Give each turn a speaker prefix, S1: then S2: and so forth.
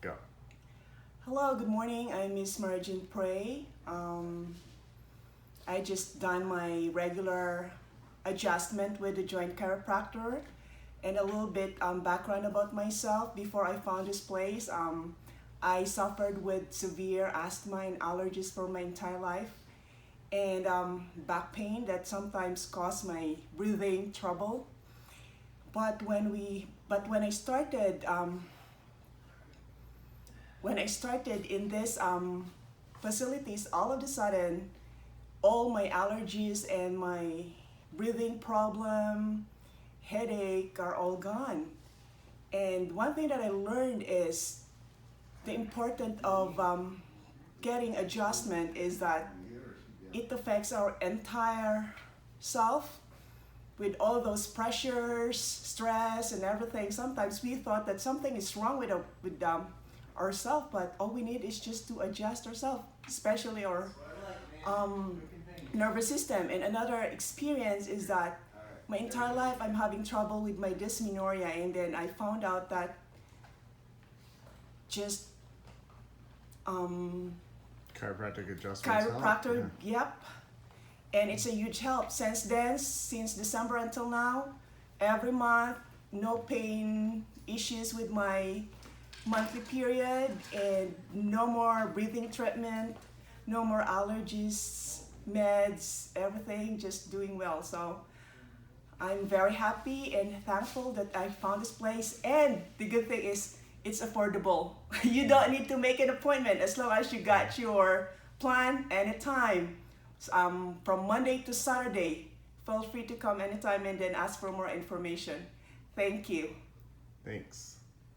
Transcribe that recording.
S1: Go.
S2: Hello, good morning. I'm Miss Margin Prey. I just done my regular adjustment with the Joint Chiropractor, and a little bit background about myself. Before I found this place, I suffered with severe asthma and allergies for my entire life, and back pain that sometimes caused my breathing trouble. But when I started in this facilities, all of a sudden, all my allergies and my breathing problem, headache are all gone. And one thing that I learned is the importance of getting adjustment is that it affects our entire self with all those pressures, stress, and everything. Sometimes we thought that something is wrong with ourselves, but all we need is just to adjust ourselves, especially our nervous system. And another experience is that my entire life I'm having trouble with my dysmenorrhea, and then I found out that just
S1: Chiropractic adjustments.
S2: chiropractor, yep, and it's a huge help. Since then, since December until now, every month, no pain issues with my monthly period, and no more breathing treatment, no more allergies, meds, everything just doing well. So I'm very happy and thankful that I found this place, and the good thing is it's affordable. You don't need to make an appointment as long as you got your plan anytime. From Monday to Saturday. Feel free to come anytime and then ask for more information. Thank you.
S1: Thanks.